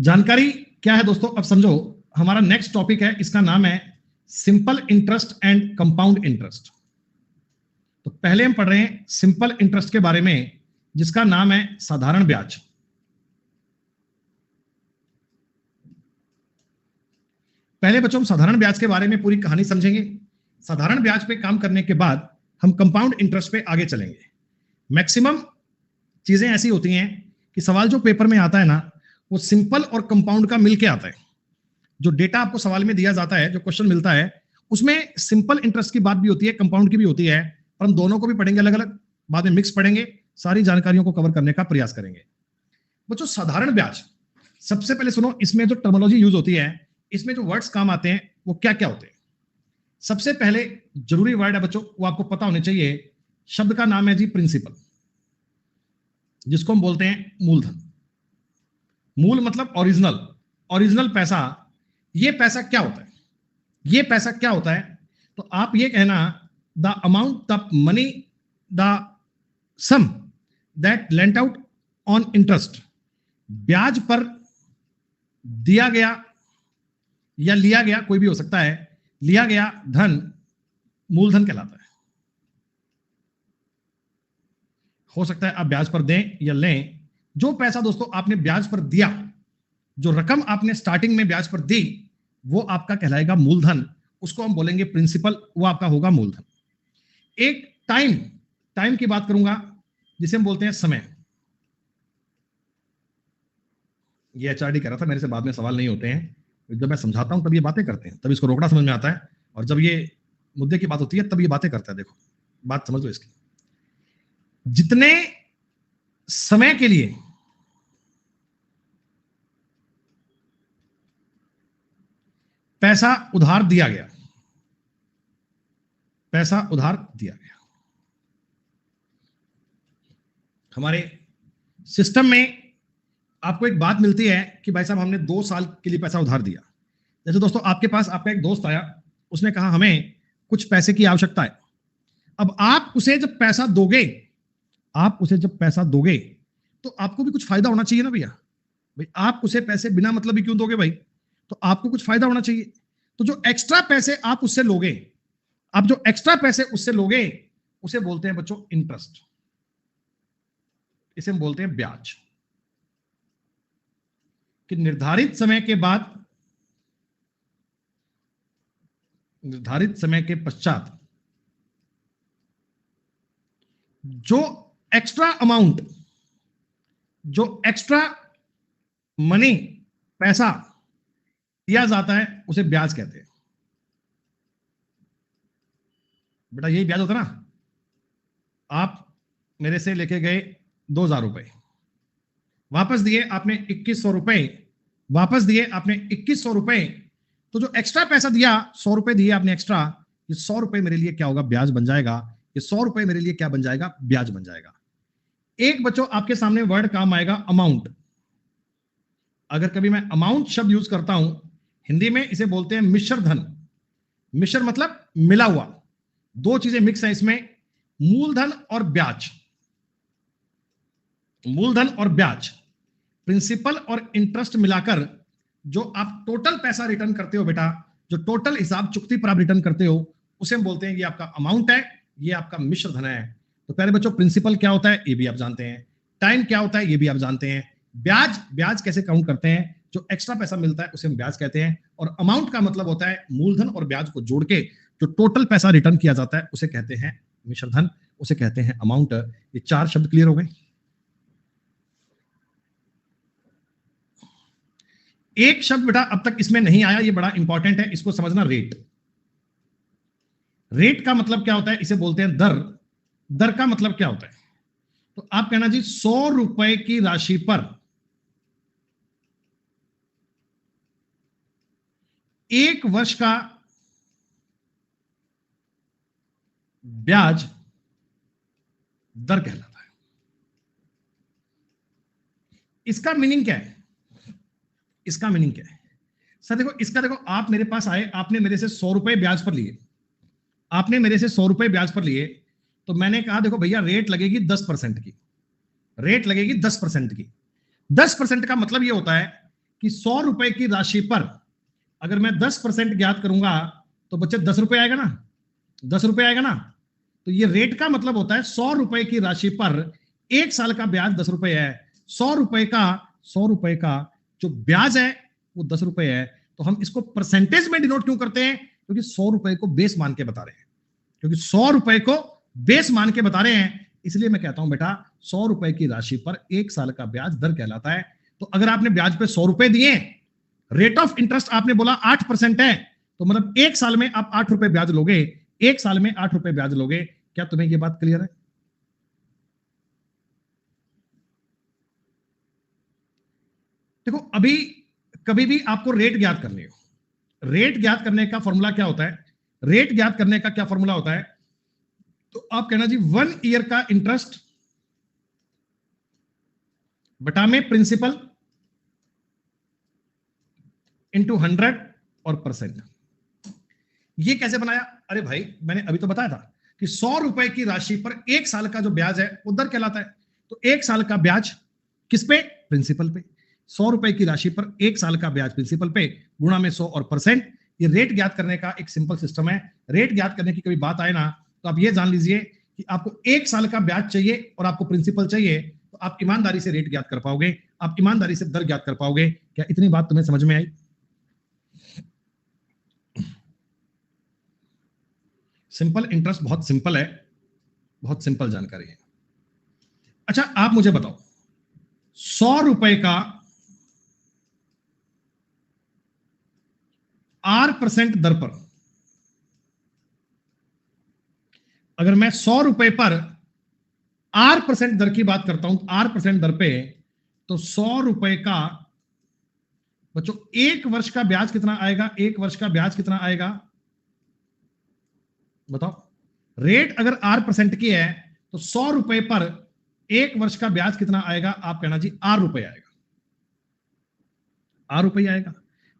जानकारी क्या है दोस्तों, अब समझो। हमारा नेक्स्ट टॉपिक है, इसका नाम है simple interest and compound interest. तो पहले हम पढ़ रहे हैं सिंपल इंटरेस्ट के बारे में, जिसका नाम है साधारण ब्याज। पहले बच्चों हम साधारण ब्याज के बारे में पूरी कहानी समझेंगे। साधारण ब्याज पे काम करने के बाद हम कंपाउंड इंटरेस्ट पे आगे चलेंगे। मैक्सिमम चीजें ऐसी होती हैं कि सवाल जो पेपर में आता है ना, वो सिंपल और कंपाउंड का मिलके आता है। जो डेटा आपको सवाल में दिया जाता है, जो क्वेश्चन मिलता है, उसमें सिंपल इंटरेस्ट की बात भी होती है, कंपाउंड की भी होती है, पर हम दोनों को भी पढ़ेंगे अलग अलग, बाद में मिक्स पढ़ेंगे, सारी जानकारियों को कवर करने का प्रयास करेंगे। बच्चों साधारण ब्याज, सबसे पहले सुनो, इसमें जो टर्मिनोलॉजी यूज होती है, इसमें जो वर्ड्स काम आते हैं वो क्या क्या होते हैं। सबसे पहले जरूरी वर्ड है बच्चों, वो आपको पता होने चाहिए। शब्द का नाम है जी प्रिंसिपल, जिसको हम बोलते हैं मूलधन। मूल मतलब ओरिजिनल, ओरिजिनल पैसा। ये पैसा क्या होता है, ये पैसा क्या होता है? तो आप ये कहना, the amount the money the sum that lent out on interest, ब्याज पर दिया गया या लिया गया, कोई भी हो सकता है, लिया गया धन मूलधन कहलाता है। हो सकता है आप ब्याज पर दें या लें। जो पैसा दोस्तों आपने ब्याज पर दिया, जो रकम आपने स्टार्टिंग में ब्याज पर दी, वो आपका कहलाएगा मूलधन, उसको हम बोलेंगे प्रिंसिपल, वो आपका होगा मूलधन। एक टाइम, टाइम की बात करूंगा, जिसे हम बोलते हैं समय। ये एचआरडी कह रहा था मेरे से, बाद में सवाल नहीं होते हैं, जब मैं समझाता हूं तब ये बातें करते हैं, तब इसको रोकड़ा समझ में आता है, और जब ये मुद्दे की बात होती है तब ये बातें करता है। देखो बात समझ लो इसकी। जितने समय के लिए पैसा उधार दिया गया, पैसा उधार दिया गया, हमारे सिस्टम में आपको एक बात मिलती है कि भाई साहब हमने 2 साल के लिए पैसा उधार दिया। जैसे दोस्तों आपके पास आपका एक दोस्त आया, उसने कहा हमें कुछ पैसे की आवश्यकता है। अब आप उसे जब पैसा दोगे, आप उसे जब पैसा दोगे तो आपको भी कुछ फायदा होना चाहिए ना भैया। भाई आप उसे पैसे बिना मतलब ही क्यों दोगे भाई, तो आपको कुछ फायदा होना चाहिए। तो जो एक्स्ट्रा पैसे आप उससे लोगे, आप जो एक्स्ट्रा पैसे उससे लोगे, उसे बोलते हैं बच्चों इंटरेस्ट, इसे हम बोलते हैं ब्याज। कि निर्धारित समय के बाद, निर्धारित समय के पश्चात जो एक्स्ट्रा अमाउंट, जो एक्स्ट्रा मनी, पैसा दिया जाता है, उसे ब्याज कहते हैं। बेटा यही ब्याज होता ना। आप मेरे से लेके गए 2,000 रुपए, वापस दिए आपने 2,100 रुपए, वापस दिए आपने 2,100 रुपए, तो जो एक्स्ट्रा पैसा दिया, 100 रुपए दिए आपने एक्स्ट्रा, ये 100 रुपए मेरे लिए क्या होगा, ब्याज बन जाएगा। ये 100 रुपए मेरे लिए क्या बन जाएगा, ब्याज बन जाएगा। एक बच्चों आपके सामने वर्ड काम आएगा अमाउंट। अगर कभी मैं अमाउंट शब्द यूज करता हूं, हिंदी में इसे बोलते हैं मिश्र धन। मिश्र मतलब मिला हुआ, दो चीजें मिक्स है इसमें, मूलधन और ब्याज। मूलधन और ब्याज, प्रिंसिपल और इंटरेस्ट मिलाकर जो आप टोटल पैसा रिटर्न करते हो बेटा, जो टोटल हिसाब चुकती पर आप रिटर्न करते हो, उसे हम बोलते हैं ये आपका अमाउंट है, ये आपका मिश्र धन है। तो पहले बच्चों प्रिंसिपल क्या होता है ये भी आप जानते हैं, टाइम क्या होता है ये भी आप जानते हैं, ब्याज, ब्याज कैसे काउंट करते हैं, जो एक्स्ट्रा पैसा मिलता है उसे हम ब्याज कहते हैं, और अमाउंट का मतलब होता है मूलधन और ब्याज को जोड़ के जो टोटल पैसा रिटर्न किया जाता है उसे कहते हैं मिश्र धन, उसे कहते हैं अमाउंट। ये 4 शब्द क्लियर हो गए। एक शब्द बेटा अब तक इसमें नहीं आया, ये बड़ा इंपॉर्टेंट है, इसको समझना, रेट। रेट का मतलब क्या होता है, इसे बोलते हैं दर। दर का मतलब क्या होता है, तो आप कहना जी 100 रुपए की राशि पर 1 वर्ष का ब्याज दर कहलाता है। इसका मीनिंग क्या है, इसका मीनिंग क्या है सर? देखो इसका, देखो आप मेरे पास आए, आपने मेरे से 100 रुपए ब्याज पर लिए, आपने मेरे से 100 रुपए ब्याज पर लिए, तो मैंने कहा देखो भैया रेट लगेगी 10% की, रेट लगेगी 10% की। 10% का मतलब ये होता है कि 100 रुपए की राशि पर अगर मैं 10% ज्ञात करूंगा तो बच्चे 10 रुपए आएगा ना, 10 रुपए आएगा ना। तो ये रेट का मतलब होता है 100 रुपए की राशि पर 1 साल का ब्याज 10 रुपए है। 100 रुपए का जो ब्याज है वो 10 रुपए है। तो हम इसको परसेंटेज में डिनोट क्यों करते हैं? क्योंकि 100 रुपए को बेस मान के बता रहे हैं, क्योंकि 100 रुपए को बेस मान के बता रहे हैं, इसलिए मैं कहता हूं बेटा 100 रुपए की राशि पर 1 साल का ब्याज दर कहलाता है। तो अगर आपने ब्याज पे 100 रुपए दिए, रेट ऑफ इंटरेस्ट आपने बोला 8% है, तो मतलब 1 साल में आप 8 रुपए ब्याज लोगे, 1 साल में 8 रुपए ब्याज लोगे। क्या तुम्हें यह बात क्लियर है? देखो, अभी कभी भी आपको रेट ज्ञात करनी हो, रेट ज्ञात करने का फॉर्मूला क्या होता है? रेट ज्ञात करने का क्या फॉर्मूला होता है? तो आप कहना जी 1 ईयर का इंटरेस्ट बटा में प्रिंसिपल इंटू 100 और परसेंट। ये कैसे बनाया? अरे भाई मैंने अभी तो बताया था कि 100 रुपए की राशि पर 1 साल का जो ब्याज है वो दर कहलाता है। तो 1 साल का ब्याज किस पे? प्रिंसिपल पे। 100 रुपए की राशि पर 1 साल का ब्याज प्रिंसिपल पे गुणा में 100 और परसेंट। ये रेट ज्ञात करने का एक सिंपल सिस्टम है। रेट ज्ञात करने की कभी बात आए ना तो आप ये जान लीजिए कि आपको 1 साल का ब्याज चाहिए और आपको प्रिंसिपल चाहिए, तो आप ईमानदारी से रेट ज्ञात कर पाओगे, आप ईमानदारी से दर ज्ञात कर पाओगे। क्या इतनी बात तुम्हें समझ में आई? सिंपल इंटरेस्ट बहुत सिंपल है, बहुत सिंपल जानकारी है। अच्छा आप मुझे बताओ, 100 रुपए का 8% दर पर, अगर मैं 100 रुपए पर 8% दर की बात करता हूं, 8% दर पे, तो 100 रुपए का बच्चों 1 वर्ष का ब्याज कितना आएगा? 1 वर्ष का ब्याज कितना आएगा बताओ। रेट अगर 8% की है तो 100 रुपए पर 1 वर्ष का ब्याज कितना आएगा? आप कहना जी 8 रुपए आएगा, 8 रुपए आएगा।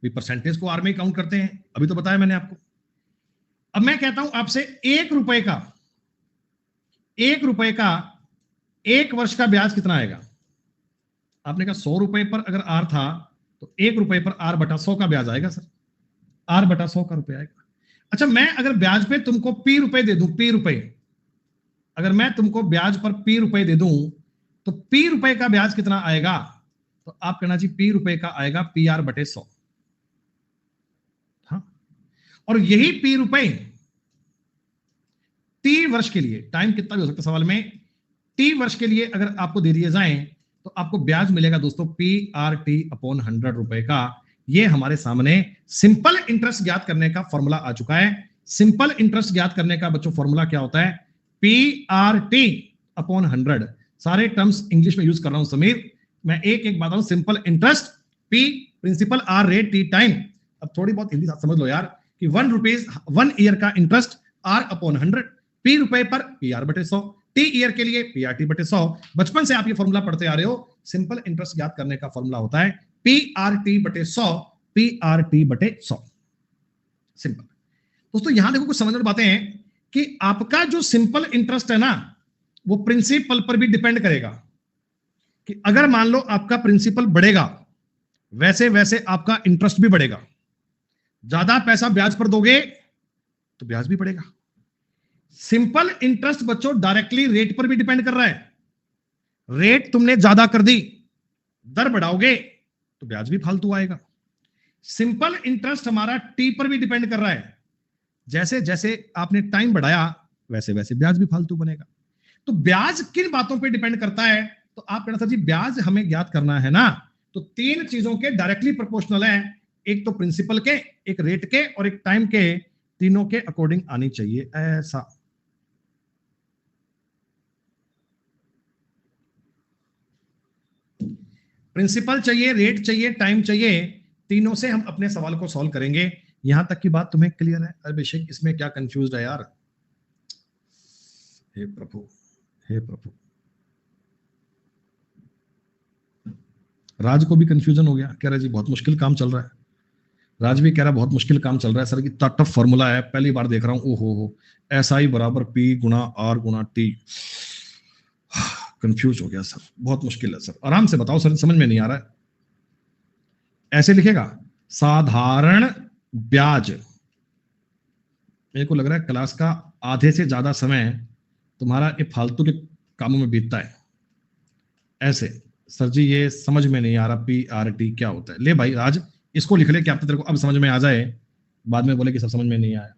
परसेंटेज को आर में काउंट करते हैं, अभी तो बताया मैंने आपको। अब मैं कहता हूं आपसे 1 रुपए का 1 वर्ष का ब्याज कितना आएगा? आपने कहा 100 रुपए पर अगर आर था तो 1 रुपए पर आर बटा 100 का ब्याज आएगा सर, आर बटा 100 का रुपए आएगा। अच्छा मैं अगर ब्याज पे तुमको पी रुपए दे दूं, पी रुपए, अगर मैं तुमको ब्याज पर पी रुपए दे दूं तो पी रुपए का ब्याज कितना आएगा? तो आप कहना जी पी रुपए का आएगा पी आर बटे 100। हाँ, और यही पी रुपए टी वर्ष के लिए, टाइम कितना भी हो सकता है सवाल में, टी वर्ष के लिए अगर आपको दे दिए जाएं तो आपको ब्याज मिलेगा दोस्तों पी आर टी अपॉन 100 रुपए का। ये हमारे सामने सिंपल इंटरेस्ट ज्ञात करने का फॉर्मूला आ चुका है। सिंपल इंटरेस्ट ज्ञात करने का बच्चों फॉर्मूला क्या होता है? P R T upon 100। सारे टर्म्स इंग्लिश में यूज कर रहा हूं समीर, मैं एक एक बताऊं। Simple interest, P principal, R rate, T time. अब थोड़ी बहुत हिंदी समझ लो यार कि 1 ईयर का इंटरेस्ट आर अपॉन 100, पी रुपए पर पी आर बटे 100, टी ईयर के लिए पी आर टी बटे 100। बचपन से आप ये फॉर्मूला पढ़ते आ रहे हो। सिंपल इंटरेस्ट ज्ञात करने का फॉर्मूला होता है पी आर टी बटे 100, पी आर टी बटे 100। सिंपल। दोस्तों यहां देखो कुछ समझने बातें हैं कि आपका जो सिंपल इंटरेस्ट है ना वो प्रिंसिपल पर भी डिपेंड करेगा। कि अगर मान लो आपका प्रिंसिपल बढ़ेगा वैसे वैसे आपका इंटरेस्ट भी बढ़ेगा। ज्यादा पैसा ब्याज पर दोगे तो ब्याज भी बढ़ेगा। सिंपल इंटरेस्ट बच्चों डायरेक्टली रेट पर भी डिपेंड कर रहा है। रेट तुमने ज्यादा कर दी, दर बढ़ाओगे तो ब्याज भी फालतू आएगा। सिंपल इंटरेस्ट हमारा टी पर भी डिपेंड कर रहा है। जैसे जैसे आपने टाइम बढ़ाया वैसे वैसे ब्याज भी फालतू बनेगा। तो ब्याज किन बातों पे डिपेंड करता है? तो आप कहना था जी ब्याज हमें ज्ञात करना है ना, तो 3 चीजों के डायरेक्टली प्रोपोर्शनल है। एक तो प्रिंसिपल के, एक रेट के और एक टाइम के, तीनों के अकॉर्डिंग आनी चाहिए ऐसा। प्रिंसिपल चाहिए, रेट चाहिए, टाइम चाहिए, तीनों से हम अपने सवाल को सॉल्व करेंगे। यहां तक की बात तुम्हें क्लियर है? अभिषेक इसमें क्या कंफ्यूज है यार? हे प्रभु, हे प्रभु। राज को भी कंफ्यूजन हो गया, कह रहा जी बहुत मुश्किल काम चल रहा है। राज भी कह रहा बहुत मुश्किल काम चल रहा है सर, इतना टफ फॉर्मूला है, पहली बार देख रहा हूं। ओहो हो, एस आई बराबर पी गुणा आर गुणा टी। कंफ्यूज हो गया सर, बहुत मुश्किल है सर, आराम से बताओ सर, समझ में नहीं आ रहा है। ऐसे लिखेगा साधारण ब्याज। मेरे को लग रहा है क्लास का आधे से ज्यादा समय तुम्हारा ये फालतू के कामों में बीतता है। ऐसे सर जी ये समझ में नहीं आ रहा PRT क्या होता है। ले भाई राज इसको लिख ले, क्या तेरे को अब समझ में आ जाए, बाद में बोले कि सब समझ में नहीं आया।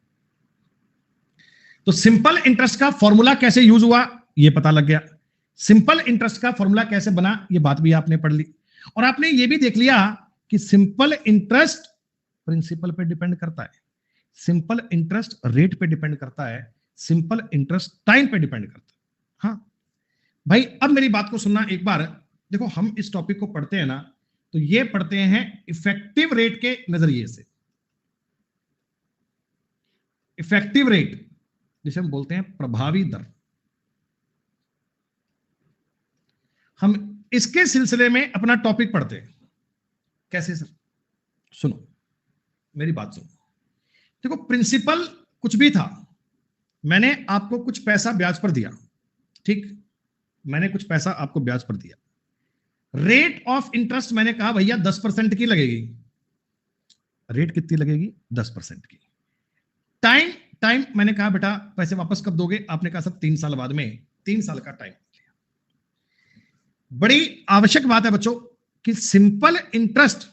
तो सिंपल इंटरेस्ट का फॉर्मूला कैसे यूज हुआ ये पता लग गया। सिंपल इंटरेस्ट का फॉर्मूला कैसे बना ये बात भी आपने पढ़ ली, और आपने ये भी देख लिया कि सिंपल इंटरेस्ट प्रिंसिपल पे डिपेंड करता है, सिंपल इंटरेस्ट रेट पे डिपेंड करता है, सिंपल इंटरेस्ट टाइम पे डिपेंड करता है। हाँ भाई अब मेरी बात को सुनना एक बार। देखो हम इस टॉपिक को पढ़ते हैं ना, तो ये पढ़ते हैं इफेक्टिव रेट के नजरिए से। इफेक्टिव रेट जिसे हम बोलते हैं प्रभावी दर, हम इसके सिलसिले में अपना टॉपिक पढ़ते हैं। कैसे सर? सुनो मेरी बात सुनो। देखो प्रिंसिपल कुछ भी था, मैंने आपको कुछ पैसा ब्याज पर दिया, ठीक, मैंने कुछ पैसा आपको ब्याज पर दिया। रेट ऑफ इंटरेस्ट मैंने कहा भैया 10% की लगेगी। रेट कितनी लगेगी? 10% की। टाइम टाइम मैंने कहा बेटा पैसे वापस कब दोगे? आपने कहा सर 3 साल बाद में। 3 साल का टाइम लिया। बड़ी आवश्यक बात है बच्चों कि सिंपल इंटरेस्ट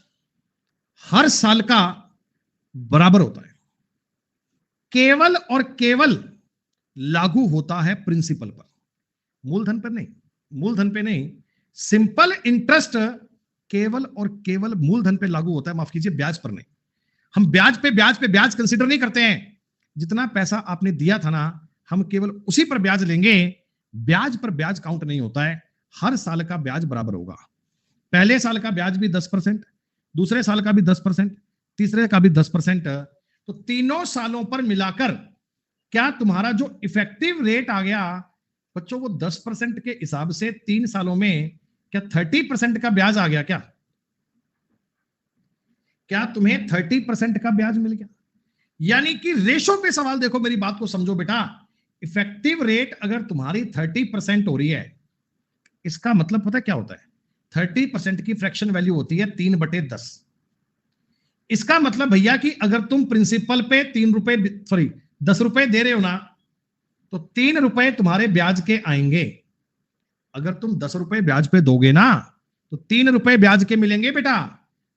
हर साल का बराबर होता है, केवल और केवल लागू होता है प्रिंसिपल पर, मूलधन पर नहीं। मूलधन पे नहीं, सिंपल इंटरेस्ट केवल और केवल मूलधन पे लागू होता है, माफ कीजिए ब्याज पर नहीं। हम ब्याज पे ब्याज कंसीडर नहीं करते हैं। जितना पैसा आपने दिया था ना, हम केवल उसी पर ब्याज लेंगे, ब्याज पर ब्याज काउंट नहीं होता है। हर साल का ब्याज बराबर होगा। पहले साल का ब्याज भी 10%, दूसरे साल का भी 10%, तीसरे का भी 10%। तो तीनों सालों पर मिलाकर क्या तुम्हारा जो इफेक्टिव रेट आ गया बच्चों, वो 10% के हिसाब से 3 सालों में क्या 30% का ब्याज आ गया? क्या तुम्हें 30% का ब्याज मिल गया? यानी कि रेशो पे सवाल देखो, मेरी बात को समझो बेटा। इफेक्टिव रेट अगर तुम्हारी 30% हो रही है, इसका मतलब पता क्या होता है? 30% की फ्रैक्शन वैल्यू होती है 3/10। इसका मतलब भैया कि अगर तुम प्रिंसिपल पे 10 रुपए दे रहे हो ना, तो 3 रुपए तुम्हारे ब्याज के आएंगे। अगर तुम 10 रुपए ब्याज पे दोगे ना, तो 3 रुपए ब्याज के मिलेंगे बेटा।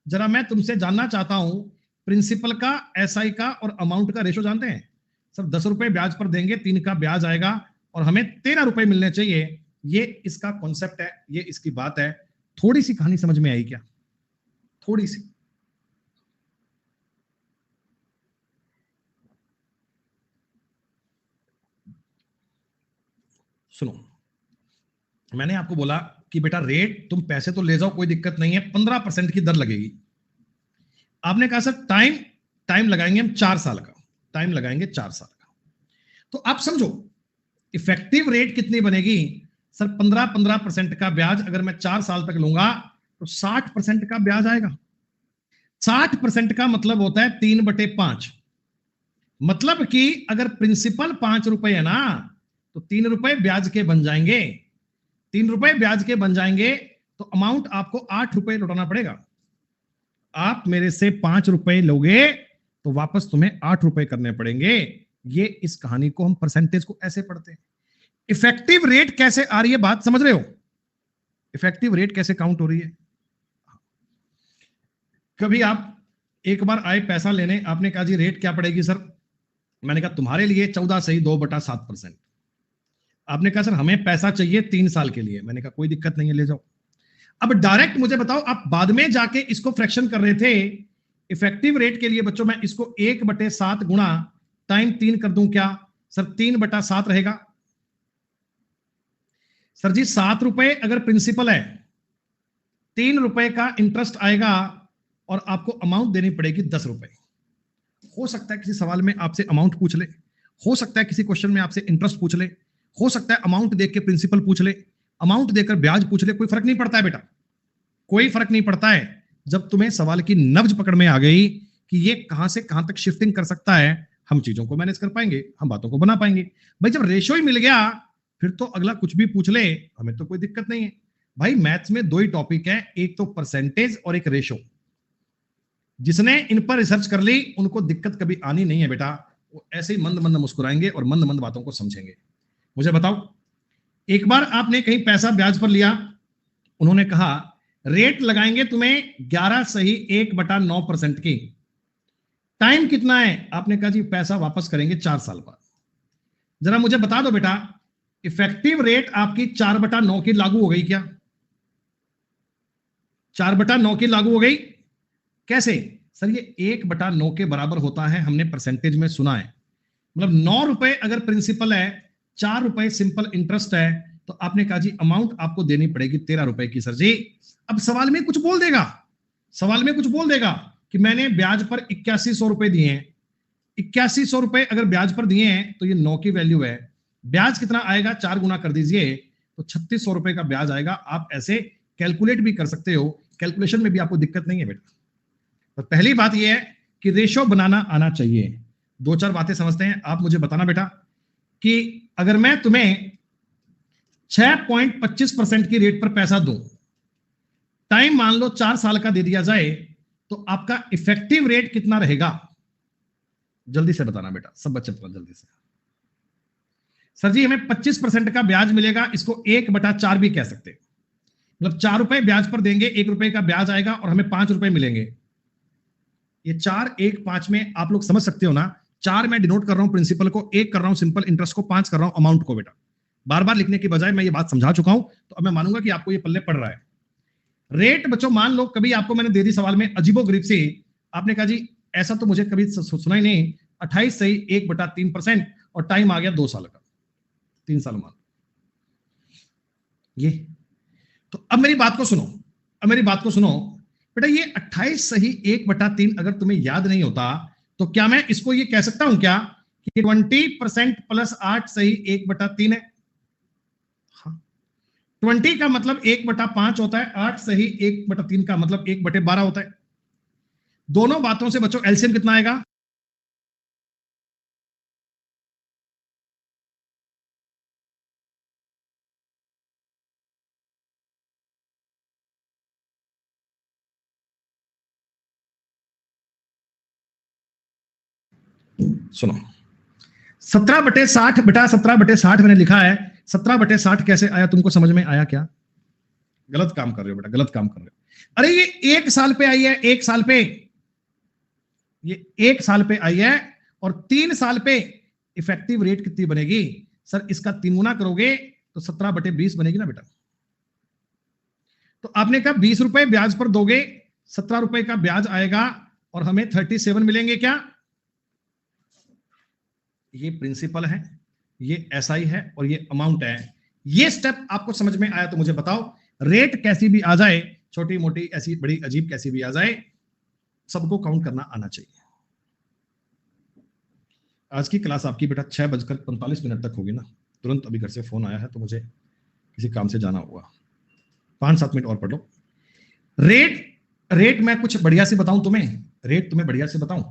जरा मैं तुमसे जानना चाहता हूं, प्रिंसिपल का, SI का और अमाउंट का रेशो जानते हैं? सब 10 रुपए ब्याज पर देंगे, 3 का ब्याज आएगा और हमें 13 रुपए मिलने चाहिए। ये इसका कॉन्सेप्ट है, ये इसकी बात है। थोड़ी सी कहानी समझ में आई क्या? थोड़ी सी। सुनो, मैंने आपको बोला कि बेटा रेट तुम पैसे तो ले जाओ, कोई दिक्कत नहीं है, 15% की दर लगेगी। आपने कहा सर टाइम लगाएंगे हम 4 साल का, टाइम लगाएंगे 4 साल का। तो आप समझो इफेक्टिव रेट कितनी बनेगी सर? 15% का ब्याज अगर मैं 4 साल तक लूंगा तो 60% का ब्याज आएगा। 60% का मतलब होता है 3/5। मतलब कि अगर प्रिंसिपल 5 रुपए है ना, तो 3 रुपए ब्याज के बन जाएंगे। 3 रुपए ब्याज के बन जाएंगे तो अमाउंट आपको 8 रुपए लौटाना पड़ेगा। आप मेरे से 5 रुपए लोगे तो वापस तुम्हें 8 रुपए करने पड़ेंगे। ये इस कहानी को हम परसेंटेज को ऐसे पढ़ते हैं। इफेक्टिव रेट कैसे आ रही है, बात समझ रहे हो? इफेक्टिव रेट कैसे काउंट हो रही है? कभी आप एक बार आए पैसा लेने, आपने कहा जी रेट क्या पड़ेगी सर? मैंने कहा तुम्हारे लिए 14 सही 2/7%। आपने कहा सर हमें पैसा चाहिए 3 साल के लिए। मैंने कहा कोई दिक्कत नहीं है, ले जाओ। अब डायरेक्ट मुझे बताओ, आप बाद में जाके इसको फ्रैक्शन कर रहे थे। इफेक्टिव रेट के लिए बच्चों मैं इसको 1/7 गुणा टाइम 3 कर दूं क्या सर? 3/7 रहेगा। सर जी 7 रुपए अगर प्रिंसिपल है, 3 रुपए का इंटरेस्ट आएगा और आपको अमाउंट देनी पड़ेगी 10 रुपए। हो सकता है किसी सवाल में आपसे अमाउंट पूछ ले, हो सकता है किसी क्वेश्चन में आपसे इंटरेस्ट पूछ ले, हो सकता है अमाउंट देख के प्रिंसिपल पूछ ले, अमाउंट देकर ब्याज पूछ ले। कोई फर्क नहीं पड़ता है बेटा, कोई फर्क नहीं पड़ता है। जब तुम्हें सवाल की नब्ज पकड़ में आ गई कि ये कहां से कहां तक शिफ्टिंग कर सकता है, हम चीजों को मैनेज कर पाएंगे, हम बातों को बना पाएंगे। भाई जब रेशो ही मिल गया, फिर तो अगला कुछ भी पूछ ले, हमें तो कोई दिक्कत नहीं है। भाई मैथ्स में 2 ही टॉपिक है, एक तो परसेंटेज और एक रेशो। जिसने इन पर रिसर्च कर ली उनको दिक्कत कभी आनी नहीं है बेटा, वो ऐसे ही मंद मंद मुस्कुराएंगे और मंद मंद बातों को समझेंगे। मुझे बताओ, एक बार आपने कहीं पैसा ब्याज पर लिया, उन्होंने कहा रेट लगाएंगे तुम्हें 11 सही 1/9% की, टाइम कितना है, आपने कहा जी पैसा वापस करेंगे 4 साल बाद। जरा मुझे बता दो बेटा, इफेक्टिव रेट आपकी 4/9 की लागू हो गई क्या? 4/9 की लागू हो गई। कैसे सर? ये 1/9 के बराबर होता है, हमने परसेंटेज में सुना है। मतलब 9 रुपए अगर प्रिंसिपल है, 4 रुपए सिंपल इंटरेस्ट है, तो आपने कहा जी अमाउंट आपको देनी पड़ेगी 13 रुपए की सर जी। अब सवाल में कुछ बोल देगा, सवाल में कुछ बोल देगा कि मैंने ब्याज पर 8100 रुपए दिए हैं। 8100 रुपए अगर ब्याज पर दिए हैं तो ये 9 की वैल्यू है, ब्याज कितना आएगा 4 गुना कर दीजिए तो 3600 रुपए का ब्याज आएगा। आप ऐसे कैलकुलेट भी कर सकते हो, कैलकुलेशन में भी आपको दिक्कत नहीं है बेटा। तो पहली बात यह है कि रेशो बनाना आना चाहिए। दो चार बातें समझते हैं, आप मुझे बताना बेटा कि अगर मैं तुम्हें 6.25% की रेट पर पैसा दूं, टाइम मान लो 4 साल का दे दिया जाए, तो आपका इफेक्टिव रेट कितना रहेगा? जल्दी से बताना बेटा, सब बच्चे बताओ जल्दी से। सर जी हमें 25% का ब्याज मिलेगा, इसको 1/4 भी कह सकते हैं। मतलब 4 रुपए ब्याज पर देंगे, 1 रुपए का ब्याज आएगा और हमें 5 रुपए मिलेंगे। ये 4 1 5 में आप लोग समझ सकते हो ना, 4 मैं डिनोट कर रहा हूं प्रिंसिपल को, 1 कर रहा हूं सिंपल इंटरेस्ट को, 5 कर रहा हूं अमाउंट को। बेटा बार बार लिखने की बजाय मैं ये बात समझा चुका हूं, तो अब मैं मानूंगा कि आपको ये पल्ले पड़ रहा है। रेट बच्चों मान लो कभी आपको मैंने दे दी सवाल में अजीबोगरीब से, आपने कहा जी ऐसा तो मुझे कभी सुना ही नहीं, 28 सही 1/3% और टाइम आ गया 2 साल का, 3 साल मान ये। तो अब मेरी बात को सुनो, अब मेरी बात को सुनो बेटा, ये 28 सही 1/3 अगर तुम्हें याद नहीं होता तो क्या मैं इसको ये कह सकता हूं क्या कि 20% प्लस 8 सही 1/3 है? हाँ, 20 का मतलब 1/5 होता है, 8 सही 1/3 का मतलब 1/12 होता है। दोनों बातों से बच्चों एलसीएम कितना आएगा? सुनो, 17/60 बेटा, 17/60 मैंने लिखा है। 17/60 कैसे आया, तुमको समझ में आया क्या? गलत काम कर रहे हो बेटा, गलत काम कर रहे हो। अरे ये 1 साल पे आई है, 1 साल पे, ये 1 साल पे आई है और 3 साल पे इफेक्टिव रेट कितनी बनेगी? सर इसका 3 गुना करोगे तो 17/20 बनेगी ना बेटा। तो आपने कहा 20 रुपए ब्याज पर दोगे, 17 रुपए का ब्याज आएगा और हमें 37 मिलेंगे क्या? ये प्रिंसिपल है, ये एसआई है और ये अमाउंट है। ये स्टेप आपको समझ में आया तो मुझे बताओ, रेट कैसी भी आ जाए, छोटी मोटी ऐसी बड़ी अजीब कैसी भी आ जाए, सबको काउंट करना आना चाहिए। आज की क्लास आपकी बेटा 6:45 तक होगी ना। तुरंत अभी घर से फोन आया है तो मुझे किसी काम से जाना होगा, 5-7 मिनट और पढ़ लो। रेट रेट मैं कुछ बढ़िया से बताऊं तुम्हें, रेट तुम्हें बढ़िया से बताऊं।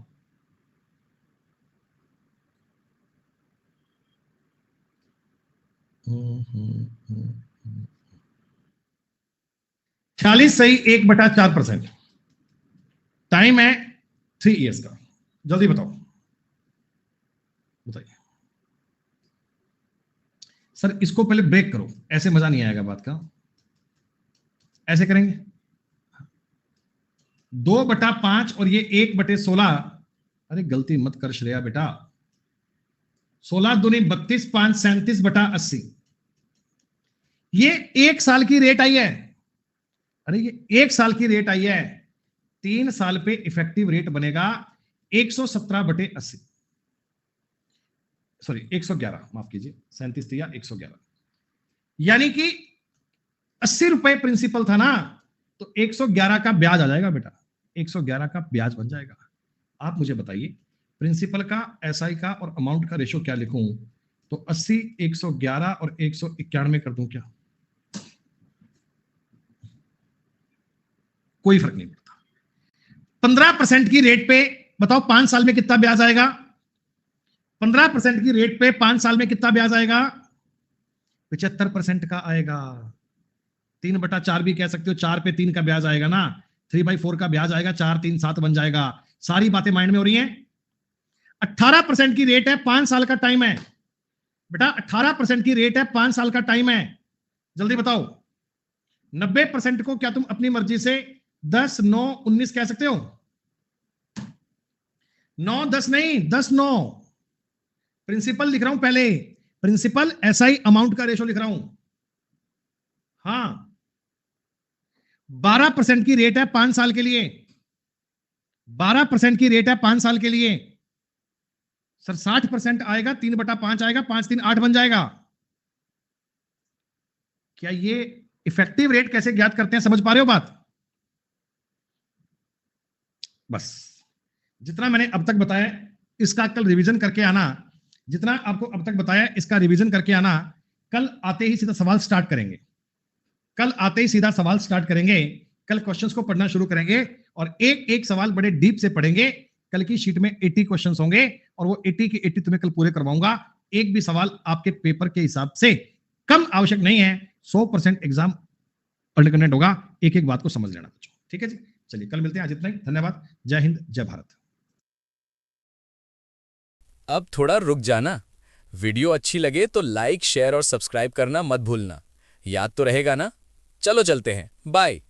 छियालीस सही 1/4%, टाइम है 3 इयर्स का। जल्दी बताओ, बताइए सर। इसको पहले ब्रेक करो, ऐसे मजा नहीं आएगा बात का। ऐसे करेंगे 2/5 और ये 1/16। अरे गलती मत कर श्रेया बेटा, 16 दूनी 32, 5 37/80। ये 1 साल की रेट आई है। अरे ये 1 साल की रेट आई है, 3 साल पे इफेक्टिव रेट बनेगा 117/80, सॉरी 111, माफ कीजिए, 37 या 111, यानी कि 80 रुपए प्रिंसिपल था ना, तो 111 का ब्याज आ जाएगा बेटा, 111 का ब्याज बन जाएगा। आप मुझे बताइए प्रिंसिपल का, एसआई का और अमाउंट का रेशो क्या लिखूं? तो 80, 111 और 191 कर दूं क्या? कोई फर्क नहीं पड़ता। 15% की रेट पे बताओ 5 साल में कितना ब्याज आएगा? 15% की रेट पे 5 साल में कितना ब्याज आएगा? 75% का आएगा। 3/4 भी कह सकते हो, 4 पे 3 का ब्याज आएगा ना, 3/4 का ब्याज आएगा, 4 3 7 बन जाएगा। सारी बातें माइंड में हो रही हैं। 18% की रेट है, 5 साल का टाइम है बेटा, 18% की रेट है, 5 साल का टाइम है। जल्दी बताओ, 90% को क्या तुम अपनी मर्जी से 10 9 19 कह सकते हो? 9 10 नहीं, 10 9। प्रिंसिपल लिख रहा हूं पहले, प्रिंसिपल एसआई अमाउंट का रेशो लिख रहा हूं। हाँ, 12% की रेट है 5 साल के लिए, 12% की रेट है 5 साल के लिए। सर 60% आएगा, 3/5 आएगा, 5 3 8 बन जाएगा। क्या ये इफेक्टिव रेट कैसे ज्ञात करते हैं, समझ पा रहे हो बात? बस जितना मैंने अब तक बताया इसका कल रिवीजन करके आना, जितना आपको अब तक बताया इसका रिवीजन करके आना। कल आते ही सीधा सवाल स्टार्ट करेंगे, कल आते ही सीधा सवाल स्टार्ट करेंगे। कल क्वेश्चंस को पढ़ना शुरू करेंगे और एक एक सवाल बड़े डीप से पढ़ेंगे। कल की शीट में 80 क्वेश्चंस होंगे और वो 80 के 80 तुम्हें कल पूरे करवाऊंगा। एक भी सवाल आपके पेपर के हिसाब से कम आवश्यक नहीं है। 100% एग्जाम अल्टरनेट होगा। एक एक बात को समझ लेना बच्चों, ठीक है जी। चलिए कल मिलते हैं, आज इतना ही। धन्यवाद। जय हिंद, जय भारत। अब थोड़ा रुक जाना। वीडियो अच्छी लगे तो लाइक शेयर और सब्सक्राइब करना मत भूलना। याद तो रहेगा ना? चलो चलते हैं, बाय।